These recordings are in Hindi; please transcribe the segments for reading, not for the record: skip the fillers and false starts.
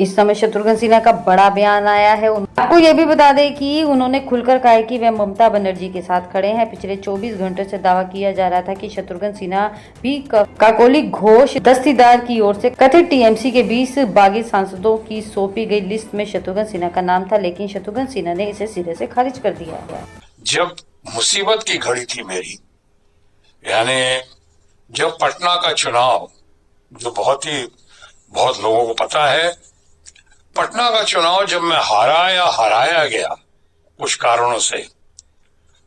इस समय शत्रुघ्न सिन्हा का बड़ा बयान आया है। आपको ये भी बता दें कि उन्होंने खुलकर कहा है कि वे ममता बनर्जी के साथ खड़े हैं। पिछले 24 घंटों से दावा किया जा रहा था कि शत्रुघ्न सिन्हा भी काकोली घोष दस्तीदार की ओर से कथित टीएमसी के 20 बागी सांसदों की सौंपी गई लिस्ट में शत्रुघ्न सिन्हा का नाम था, लेकिन शत्रुघ्न सिन्हा ने इसे सिरे से खारिज कर दिया है। जब मुसीबत की घड़ी थी मेरी, यानी जब पटना का चुनाव, जो बहुत लोगों को पता है, पटना का चुनाव जब मैं हारा या हराया गया कुछ कारणों से,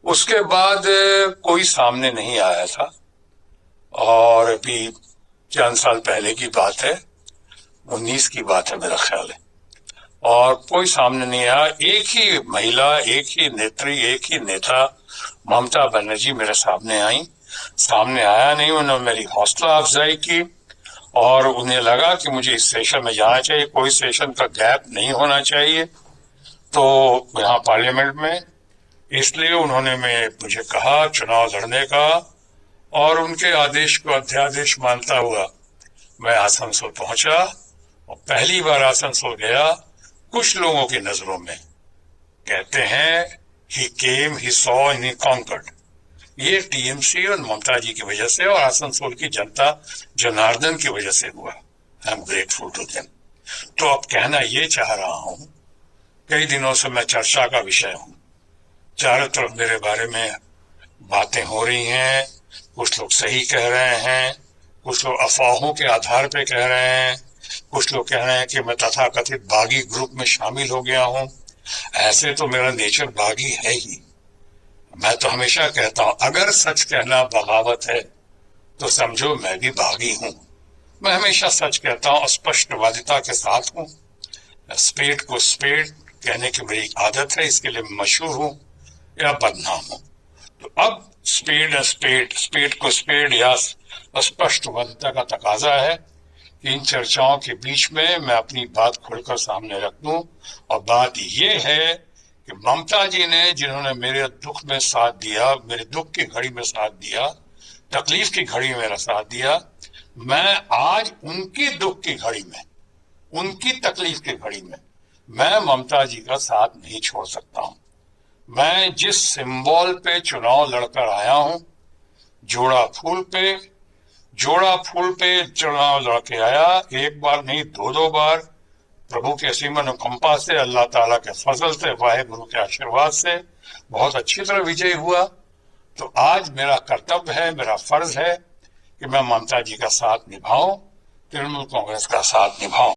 उसके बाद कोई सामने नहीं आया था। और अभी चंद साल पहले की बात है, 19 की बात है मेरा ख्याल है, और कोई सामने नहीं आया। एक ही महिला, एक ही नेत्री, एक ही नेता ममता बनर्जी मेरे सामने आई। सामने आया नहीं, उन्होंने मेरी हौसला अफजाई की और उन्हें लगा कि मुझे इस सेशन में जाना चाहिए, कोई सेशन का गैप नहीं होना चाहिए तो यहाँ पार्लियामेंट में। इसलिए उन्होंने मुझे कहा चुनाव लड़ने का, और उनके आदेश को अध्यादेश मानता हुआ मैं आसनसोल पहुंचा और पहली बार आसनसोल गया। कुछ लोगों की नजरों में कहते हैं he came, he saw and he conquered. ये टीएमसी और ममता जी की वजह से और आसनसोल की जनता जनार्दन की वजह से हुआ। I am grateful to them. तो अब कहना ये चाह रहा हूं, कई दिनों से मैं चर्चा का विषय हूं, चारों तरफ मेरे बारे में बातें हो रही हैं। कुछ लोग सही कह रहे हैं, कुछ लोग अफवाहों के आधार पे कह रहे हैं, कुछ लोग कह रहे हैं कि मैं तथाकथित बागी ग्रुप में शामिल हो गया हूं। ऐसे तो मेरा नेचर बागी है ही। मैं तो हमेशा कहता हूं, अगर सच कहना बगावत है तो समझो मैं भी बागी हूं। मैं हमेशा सच कहता हूं, स्पष्टवादिता के साथ हूं। स्पेड को स्पेड कहने की मेरी आदत है, इसके लिए मशहूर हूं या बदनाम हूं। तो अब स्पेड को स्पेड या स्पष्टवादिता का तकाजा है कि इन चर्चाओं के बीच में मैं अपनी बात खुलकर सामने रख दूं। और बात ये है कि ममता जी ने, जिन्होंने मेरे दुख में साथ दिया, मेरे दुख की घड़ी में साथ दिया, तकलीफ की घड़ी में मेरा साथ दिया, मैं आज उनकी दुख की घड़ी में, उनकी तकलीफ की घड़ी में मैं ममता जी का साथ नहीं छोड़ सकता हूं। मैं जिस सिंबल पे चुनाव लड़कर आया हूं, जोड़ा फूल पे चुनाव लड़के आया, एक बार नहीं 2 बार, प्रभु के असीम अनुकंपा से, अल्लाह ताला के फजल से, वाहिगुरु के आशीर्वाद से बहुत अच्छी तरह विजयी हुआ। तो आज मेरा कर्तव्य है, मेरा फर्ज है कि मैं ममता जी का साथ निभाऊं, तृणमूल कांग्रेस का साथ निभाऊं।